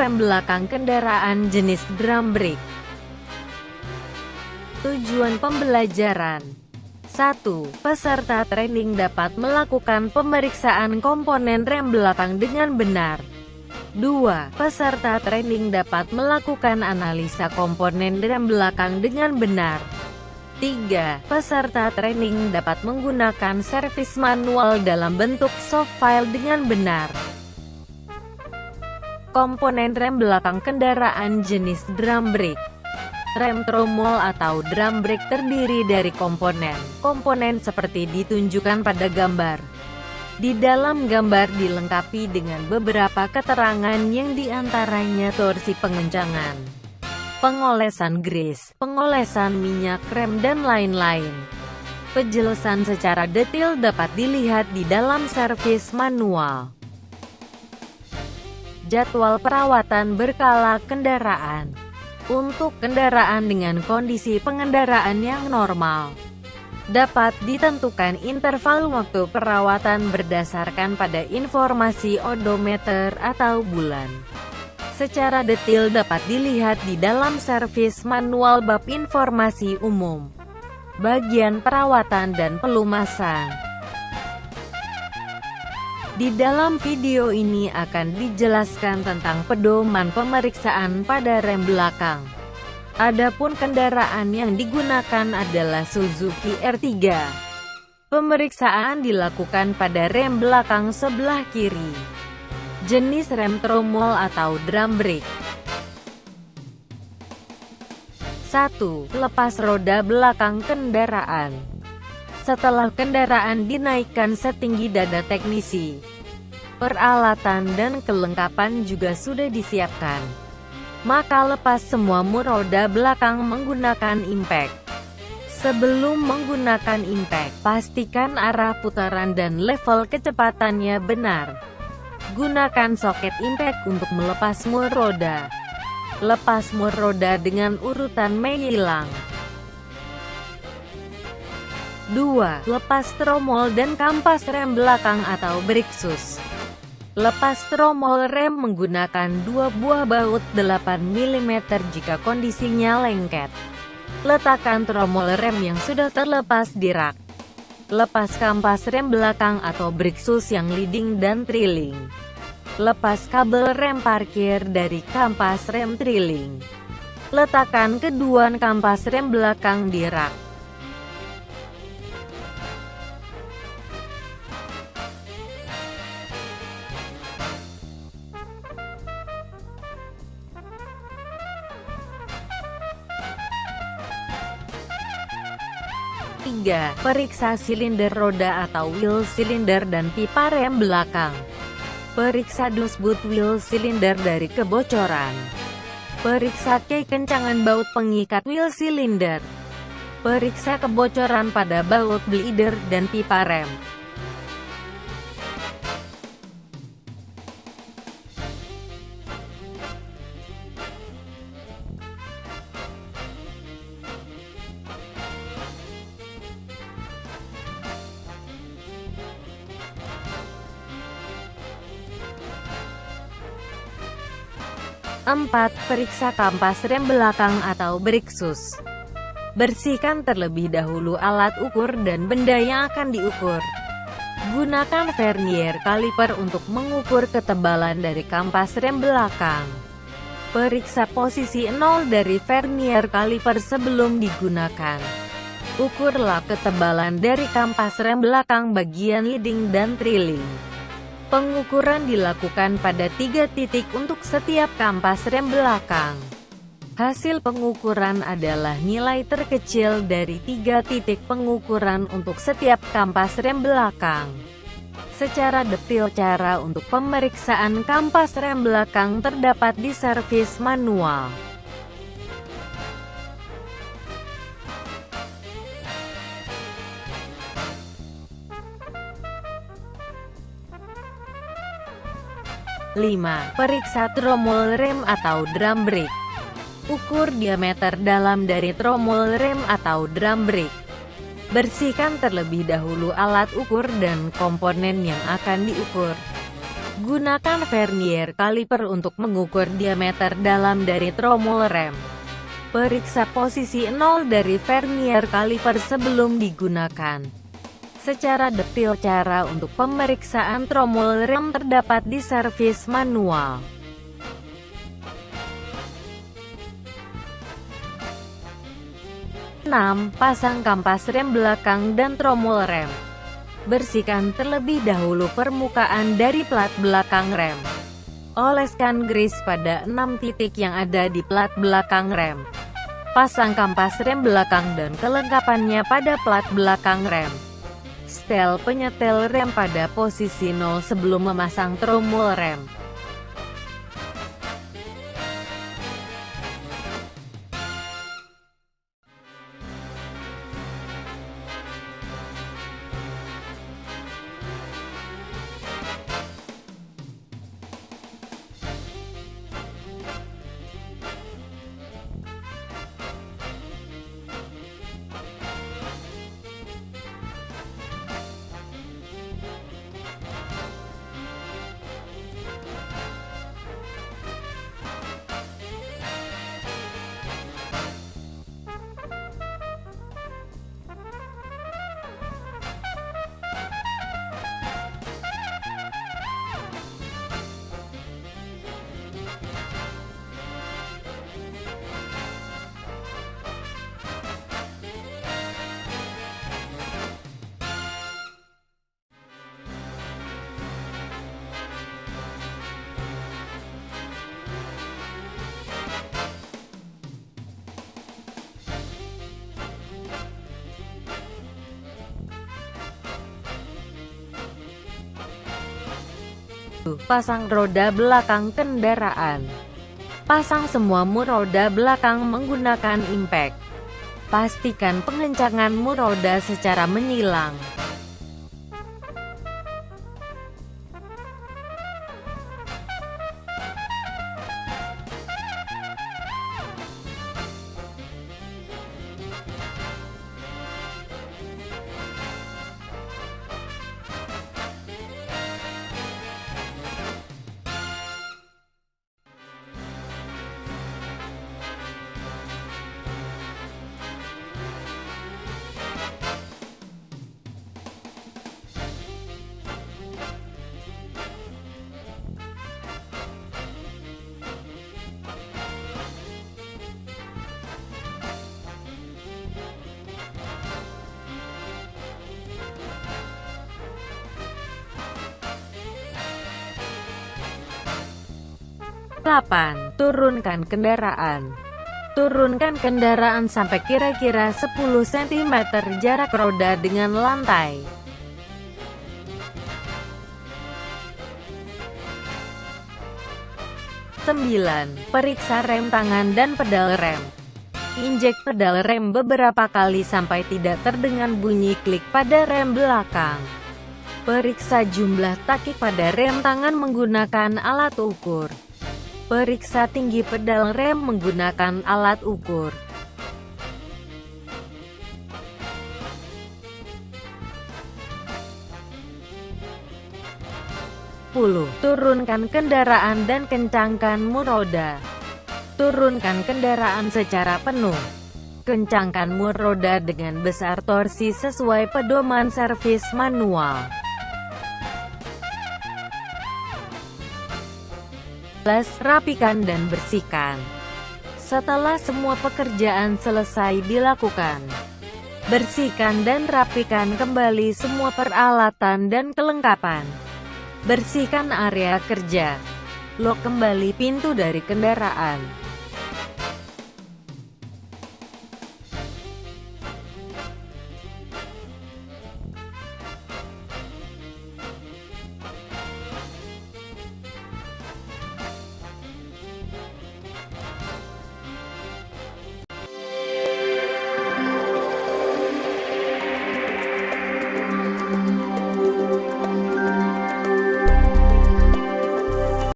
rem belakang kendaraan jenis drum brake. Tujuan pembelajaran: 1. Peserta training dapat melakukan pemeriksaan komponen rem belakang dengan benar. 2. Peserta training dapat melakukan analisa komponen rem belakang dengan benar. 3. Peserta training dapat menggunakan servis manual dalam bentuk soft file dengan benar. Komponen rem belakang kendaraan jenis drum brake. Rem tromol atau drum brake terdiri dari komponen seperti ditunjukkan pada gambar. Di dalam gambar dilengkapi dengan beberapa keterangan yang diantaranya torsi pengencangan, pengolesan grease, pengolesan minyak rem dan lain-lain. Penjelasan secara detail dapat dilihat di dalam servis manual. Jadwal perawatan berkala kendaraan. Untuk kendaraan dengan kondisi pengendaraan yang normal, dapat ditentukan interval waktu perawatan berdasarkan pada informasi odometer atau bulan. Secara detail dapat dilihat di dalam servis manual bab informasi umum, bagian perawatan dan pelumasan. Di dalam video ini akan dijelaskan tentang pedoman pemeriksaan pada rem belakang. Adapun kendaraan yang digunakan adalah Suzuki R3. Pemeriksaan dilakukan pada rem belakang sebelah kiri. Jenis rem tromol atau drum brake. 1. Lepas roda belakang kendaraan. Setelah kendaraan dinaikkan setinggi dada teknisi, peralatan dan kelengkapan juga sudah disiapkan. Maka lepas semua roda belakang menggunakan impact. Sebelum menggunakan impact, pastikan arah putaran dan level kecepatannya benar. Gunakan soket impact untuk melepas roda. Lepas roda dengan urutan menyilang. 2. Lepas tromol dan kampas rem belakang atau brake shoes. Lepas tromol rem menggunakan 2 buah baut 8 mm jika kondisinya lengket. Letakkan tromol rem yang sudah terlepas di rak. Lepas kampas rem belakang atau brake shoes yang leading dan trailing. Lepas kabel rem parkir dari kampas rem trailing. Letakkan kedua kampas rem belakang di rak. Periksa silinder roda atau wheel cylinder dan pipa rem belakang. Periksa dashboard wheel cylinder dari kebocoran. Periksa key kencangan baut pengikat wheel cylinder. Periksa kebocoran pada baut bleeder dan pipa rem. Periksa kampas rem belakang atau brake shoes. Bersihkan terlebih dahulu alat ukur dan benda yang akan diukur. Gunakan vernier kaliper untuk mengukur ketebalan dari kampas rem belakang. Periksa posisi 0 dari vernier kaliper sebelum digunakan. Ukurlah ketebalan dari kampas rem belakang bagian leading dan trailing. Pengukuran dilakukan pada 3 titik untuk setiap kampas rem belakang. Hasil pengukuran adalah nilai terkecil dari 3 titik pengukuran untuk setiap kampas rem belakang. Secara detail cara untuk pemeriksaan kampas rem belakang terdapat di servis manual. Periksa tromol rem atau drum brake. Ukur diameter dalam dari tromol rem atau drum brake. Bersihkan terlebih dahulu alat ukur dan komponen yang akan diukur. Gunakan vernier kaliper untuk mengukur diameter dalam dari tromol rem. Periksa posisi nol dari vernier kaliper sebelum digunakan. Secara detail cara untuk pemeriksaan tromol rem terdapat di servis manual. 6. Pasang kampas rem belakang dan tromol rem. Bersihkan terlebih dahulu permukaan dari plat belakang rem. Oleskan grease pada 6 titik yang ada di plat belakang rem. Pasang kampas rem belakang dan kelengkapannya pada plat belakang rem. Setel penyetel rem pada posisi 0 sebelum memasang tromol rem. Pasang roda belakang kendaraan. Pasang semua mur roda belakang menggunakan impact. Pastikan pengencangan mur roda secara menyilang. Turunkan kendaraan. Turunkan kendaraan sampai kira-kira 10 cm jarak roda dengan lantai. 9. Periksa rem tangan dan pedal rem. Injek pedal rem beberapa kali sampai tidak terdengar bunyi klik pada rem belakang. Periksa jumlah taki pada rem tangan menggunakan alat ukur. Periksa tinggi pedal rem menggunakan alat ukur. 10. Turunkan kendaraan dan kencangkan mur roda. Turunkan kendaraan secara penuh. Kencangkan mur roda dengan besar torsi sesuai pedoman servis manual. Rapikan dan bersihkan. Setelah semua pekerjaan selesai dilakukan, bersihkan dan rapikan kembali semua peralatan dan kelengkapan. Bersihkan area kerja. Lock kembali pintu dari kendaraan.